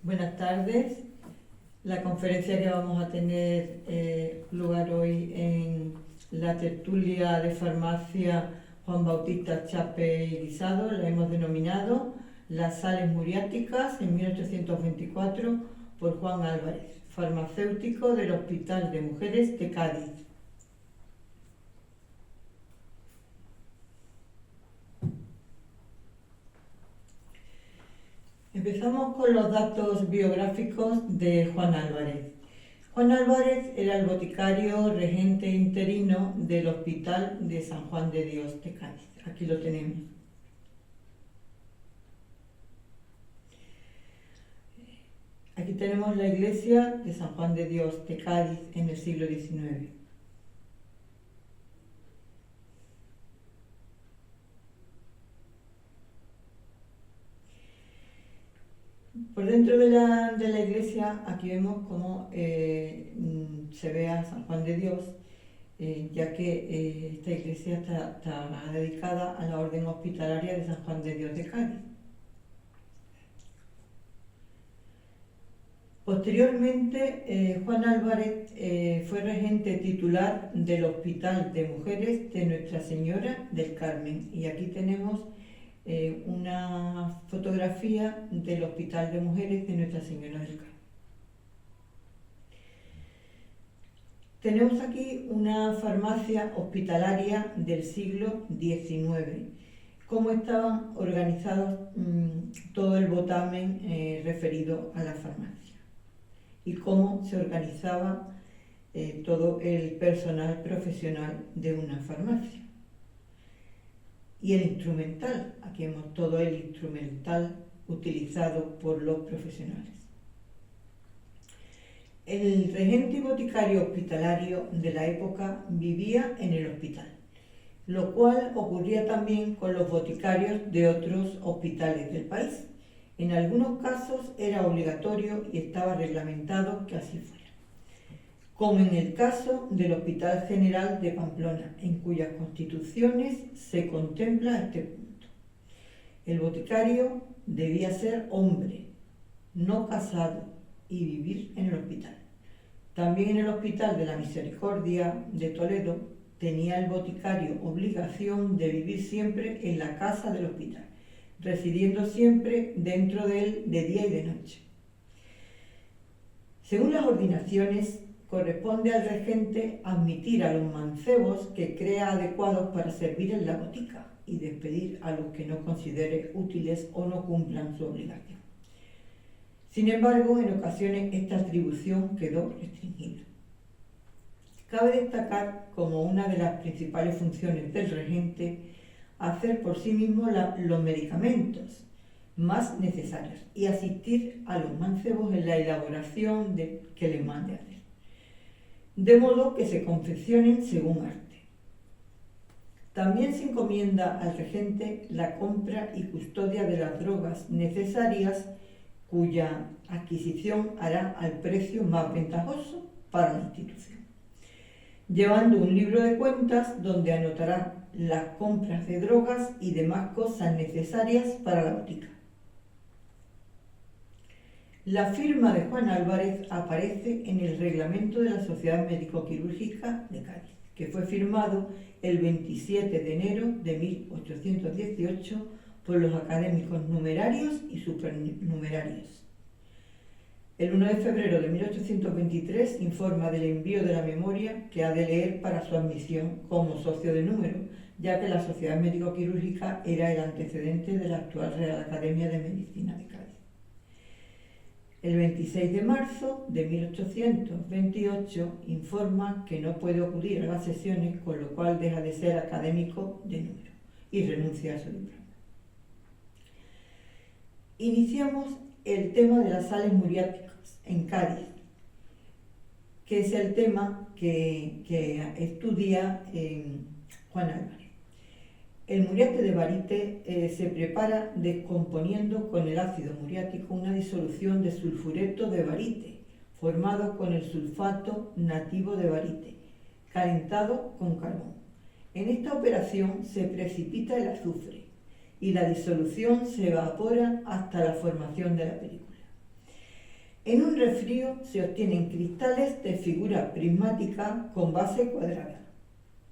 Buenas tardes. La conferencia que vamos a tener lugar hoy en la tertulia de farmacia Juan Bautista Chape y Guisado la hemos denominado Las sales muriáticas en 1824 por Juan Álvarez, farmacéutico del Hospital de Mujeres de Cádiz. Empezamos con los datos biográficos de Juan Álvarez. Juan Álvarez era el boticario regente interino del Hospital de San Juan de Dios de Cádiz. Aquí lo tenemos. Aquí tenemos la iglesia de San Juan de Dios de Cádiz en el siglo XIX. Por dentro de la iglesia, aquí vemos cómo se ve a San Juan de Dios, ya que esta iglesia está dedicada a la Orden Hospitalaria de San Juan de Dios de Cádiz. Posteriormente, Juan Álvarez fue regente titular del Hospital de Mujeres de Nuestra Señora del Carmen. Y aquí tenemos una fotografía del Hospital de Mujeres de Nuestra Señora del Carmen. Tenemos aquí una farmacia hospitalaria del siglo XIX. Cómo estaban organizados todo el botamen referido a la farmacia y cómo se organizaba todo el personal profesional de una farmacia. Y el instrumental, aquí vemos todo el instrumental utilizado por los profesionales. El regente y boticario hospitalario de la época vivía en el hospital, lo cual ocurría también con los boticarios de otros hospitales del país. En algunos casos era obligatorio y estaba reglamentado que así fuera, como en el caso del Hospital General de Pamplona, en cuyas constituciones se contempla este punto. El boticario debía ser hombre, no casado, y vivir en el hospital. También en el Hospital de la Misericordia de Toledo tenía el boticario obligación de vivir siempre en la casa del hospital, residiendo siempre dentro de él de día y de noche. Según las ordinaciones, corresponde al regente admitir a los mancebos que crea adecuados para servir en la botica y despedir a los que no considere útiles o no cumplan su obligación. Sin embargo, en ocasiones esta atribución quedó restringida. Cabe destacar como una de las principales funciones del regente hacer por sí mismo los medicamentos más necesarios y asistir a los mancebos en la elaboración que les mande hacer, de modo que se confeccionen según arte. También se encomienda al regente la compra y custodia de las drogas necesarias, cuya adquisición hará al precio más ventajoso para la institución, llevando un libro de cuentas donde anotará las compras de drogas y demás cosas necesarias para la botica. La firma de Juan Álvarez aparece en el reglamento de la Sociedad Médico-Quirúrgica de Cádiz, que fue firmado el 27 de enero de 1818 por los académicos numerarios y supernumerarios. El 1 de febrero de 1823 informa del envío de la memoria que ha de leer para su admisión como socio de número, ya que la Sociedad Médico-Quirúrgica era el antecedente de la actual Real Academia de Medicina de Cádiz. El 26 de marzo de 1828 informa que no puede acudir a las sesiones, con lo cual deja de ser académico de número y renuncia a su diploma. Iniciamos el tema de las sales muriáticas en Cádiz, que es el tema que estudia Juan Álvarez. El muriate de barite se prepara descomponiendo con el ácido muriático una disolución de sulfureto de barite, formado con el sulfato nativo de barite, calentado con carbón. En esta operación se precipita el azufre y la disolución se evapora hasta la formación de la película. En un resfrío se obtienen cristales de figura prismática con base cuadrada.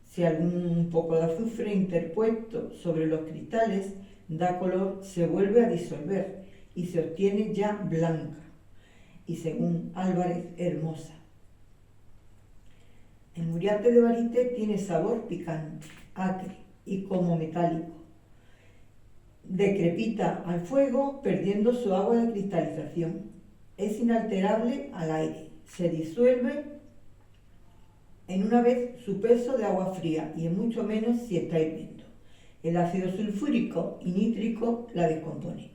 Si algún poco de azufre interpuesto sobre los cristales da color, se vuelve a disolver y se obtiene ya blanca y, según Álvarez, hermosa. El muriate de barite tiene sabor picante, acre y como metálico. Decrepita al fuego perdiendo su agua de cristalización. Es inalterable al aire. Se disuelve en una vez su peso de agua fría y en mucho menos si está hirviendo. El ácido sulfúrico y nítrico la descompone.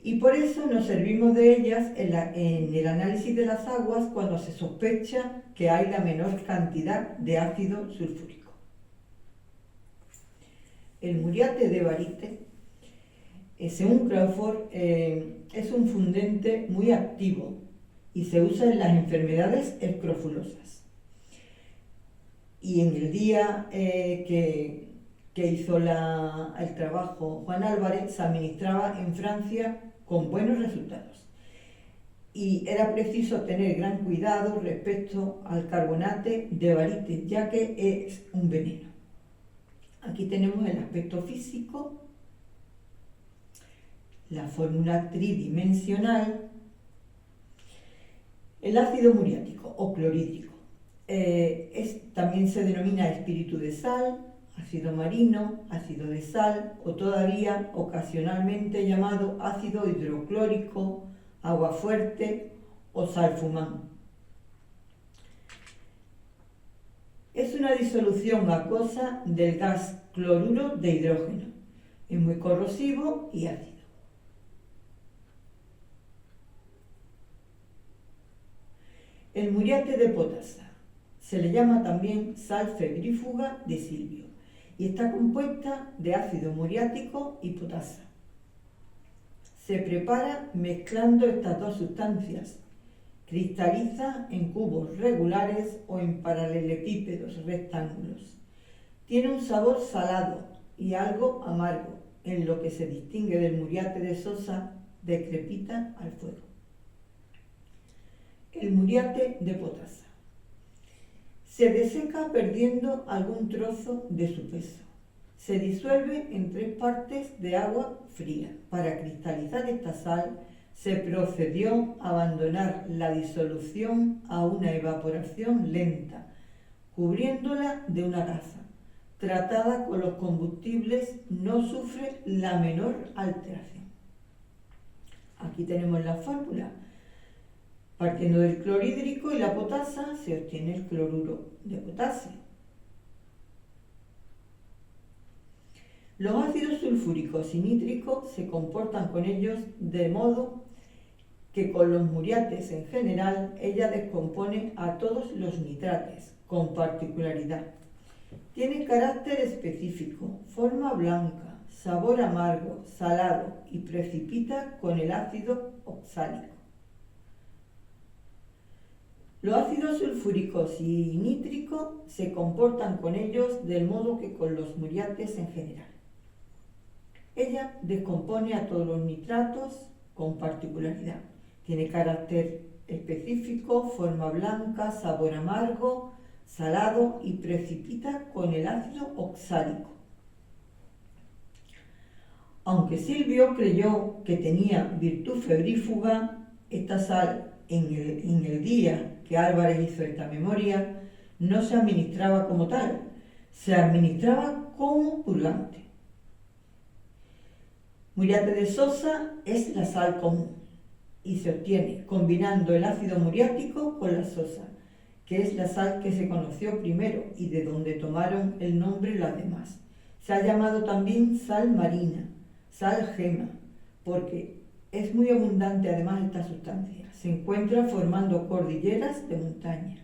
Y por eso nos servimos de ellas en el análisis de las aguas cuando se sospecha que hay la menor cantidad de ácido sulfúrico. El muriate de barite, según Crawford, es un fundente muy activo y se usa en las enfermedades escrofulosas. Y en el día que hizo el trabajo Juan Álvarez, se administraba en Francia con buenos resultados. Y era preciso tener gran cuidado respecto al carbonate de barite, ya que es un veneno. Aquí tenemos el aspecto físico, la fórmula tridimensional, el ácido muriático o clorhídrico. También se denomina espíritu de sal, ácido marino, ácido de sal o todavía ocasionalmente llamado ácido hidroclórico, agua fuerte o salfumán. Es una disolución acuosa del gas cloruro de hidrógeno. Es muy corrosivo y ácido. El muriate de potasa se le llama también sal febrífuga de Silvio y está compuesta de ácido muriático y potasa. Se prepara mezclando estas dos sustancias. Cristaliza en cubos regulares o en paralelepípedos rectángulos. Tiene un sabor salado y algo amargo, en lo que se distingue del muriate de Sosa, decrepita al fuego. El muriate de potasa se deseca perdiendo algún trozo de su peso. Se disuelve en 3 partes de agua fría. Para cristalizar esta sal se procedió a abandonar la disolución a una evaporación lenta, cubriéndola de una gasa. Tratada con los combustibles, no sufre la menor alteración. Aquí tenemos la fórmula. Partiendo del clorhídrico y la potasa, se obtiene el cloruro de potasio. Los ácidos sulfúricos y nítricos se comportan con ellos de modo que con los muriates en general ella descompone a todos los nitrates, con particularidad. Tiene carácter específico, forma blanca, sabor amargo, salado y precipita con el ácido oxálico. Los ácidos sulfúricos y nítricos se comportan con ellos del modo que con los muriates en general. Ella descompone a todos los nitratos con particularidad. Tiene carácter específico, forma blanca, sabor amargo, salado y precipita con el ácido oxálico. Aunque Silvio creyó que tenía virtud febrífuga, esta sal en el día que Álvarez hizo esta memoria no se administraba como tal, se administraba como purgante. Muriate de Sosa es la sal común y se obtiene combinando el ácido muriático con la sosa, que es la sal que se conoció primero y de donde tomaron el nombre las demás. Se ha llamado también sal marina, sal gema, porque es muy abundante además esta sustancia. Se encuentra formando cordilleras de montaña.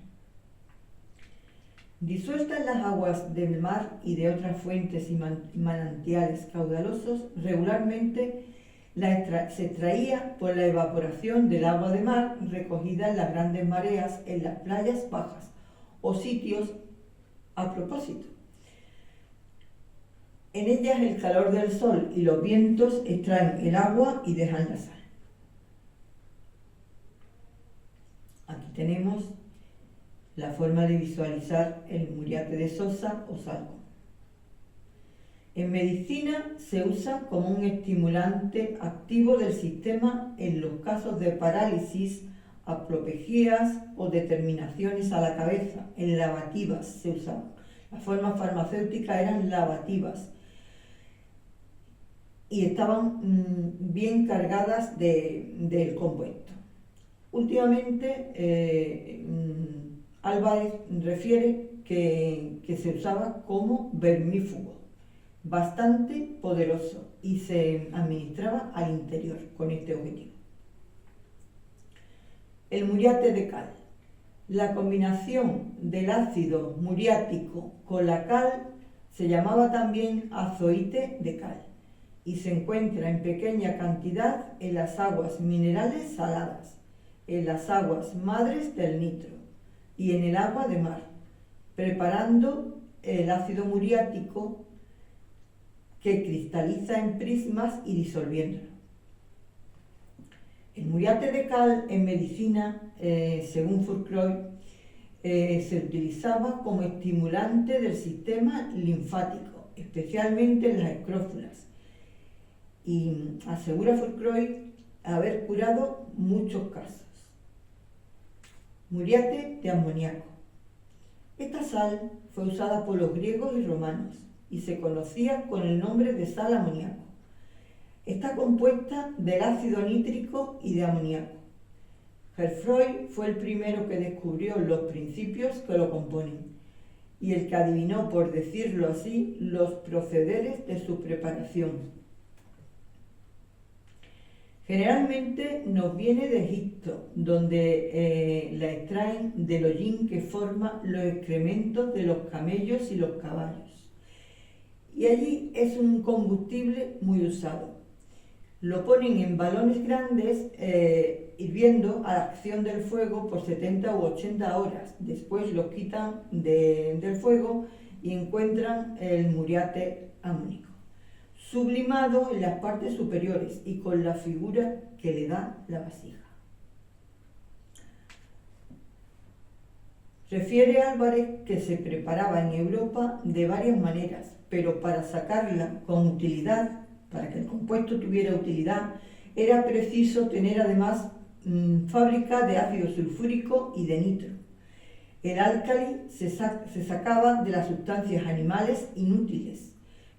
Disuelta en las aguas del mar y de otras fuentes y manantiales caudalosos, regularmente se extraía por la evaporación del agua de mar recogida en las grandes mareas en las playas bajas o sitios a propósito. En ellas el calor del sol y los vientos extraen el agua y dejan la sal. tenemos la forma de visualizar el muriate de Sosa o salco. En medicina se usa como un estimulante activo del sistema en los casos de parálisis, apoplejías o determinaciones a la cabeza. En lavativas se usaban. Las formas farmacéuticas eran lavativas y estaban bien cargadas del compuesto. Últimamente Álvarez refiere que se usaba como vermífugo, bastante poderoso, y se administraba al interior con este objetivo. El muriate de cal. La combinación del ácido muriático con la cal se llamaba también azoite de cal y se encuentra en pequeña cantidad en las aguas minerales saladas, en las aguas madres del Nitro y en el agua de mar, preparando el ácido muriático que cristaliza en prismas y disolviéndolo. El muriate de cal en medicina, según Fourcroy, se utilizaba como estimulante del sistema linfático, especialmente en las escrófulas, y asegura Fourcroy haber curado muchos casos. Muriate de amoníaco. Esta sal fue usada por los griegos y romanos y se conocía con el nombre de sal amoníaco. Está compuesta del ácido nítrico y de amoníaco. Gerfroy fue el primero que descubrió los principios que lo componen y el que adivinó, por decirlo así, los procederes de su preparación. Generalmente nos viene de Egipto, donde la extraen del hollín que forma los excrementos de los camellos y los caballos. Y allí es un combustible muy usado. Lo ponen en balones grandes hirviendo a la acción del fuego por 70 u 80 horas. Después los quitan del fuego y encuentran el muriate amoníaco, sublimado en las partes superiores y con la figura que le da la vasija. Refiere Álvarez que se preparaba en Europa de varias maneras, pero para sacarla con utilidad, para que el compuesto tuviera utilidad, era preciso tener además fábrica de ácido sulfúrico y de nitro. El álcali se sacaba de las sustancias animales inútiles,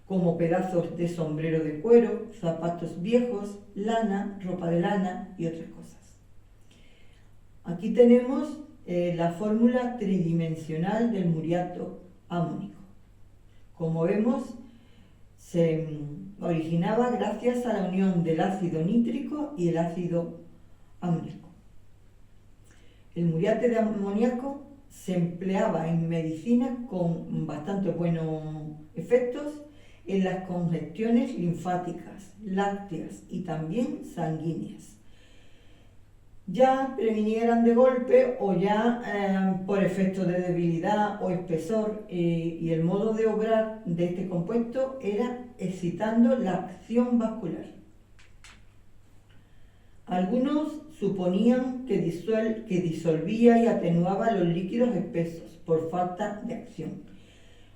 como pedazos de sombrero de cuero, zapatos viejos, lana, ropa de lana y otras cosas. Aquí tenemos la fórmula tridimensional del muriato amónico. Como vemos, se originaba gracias a la unión del ácido nítrico y el ácido amoníaco. El muriate de amoníaco se empleaba en medicina con bastante buenos efectos en las congestiones linfáticas, lácteas y también sanguíneas. Ya previnieran de golpe o ya por efecto de debilidad o espesor, y el modo de obrar de este compuesto era excitando la acción vascular. Algunos suponían que disolvía y atenuaba los líquidos espesos por falta de acción,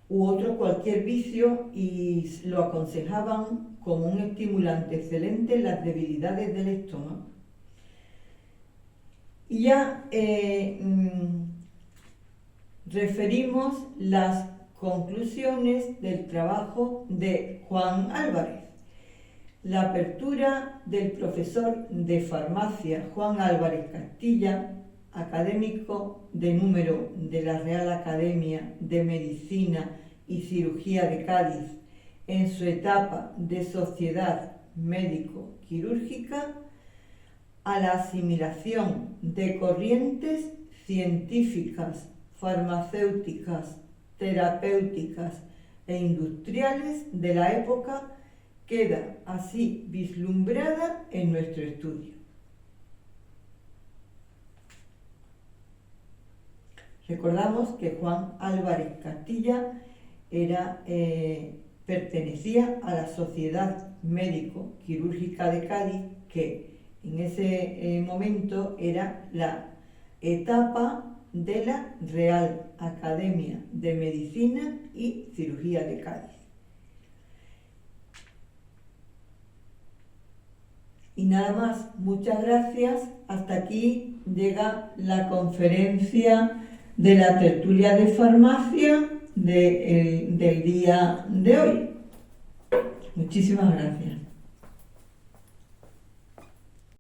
u otro cualquier vicio, y lo aconsejaban como un estimulante excelente en las debilidades del estómago. Y ya referimos las conclusiones del trabajo de Juan Álvarez. La apertura del profesor de farmacia Juan Álvarez Castilla, académico de número de la Real Academia de Medicina y Cirugía de Cádiz en su etapa de sociedad médico-quirúrgica, a la asimilación de corrientes científicas, farmacéuticas, terapéuticas e industriales de la época, queda así vislumbrada en nuestro estudio. Recordamos que Juan Álvarez Castilla pertenecía a la Sociedad Médico-Quirúrgica de Cádiz, que en ese momento era la etapa de la Real Academia de Medicina y Cirugía de Cádiz. Y nada más, muchas gracias. Hasta aquí llega la conferencia de la tertulia de farmacia del día de hoy. Muchísimas gracias.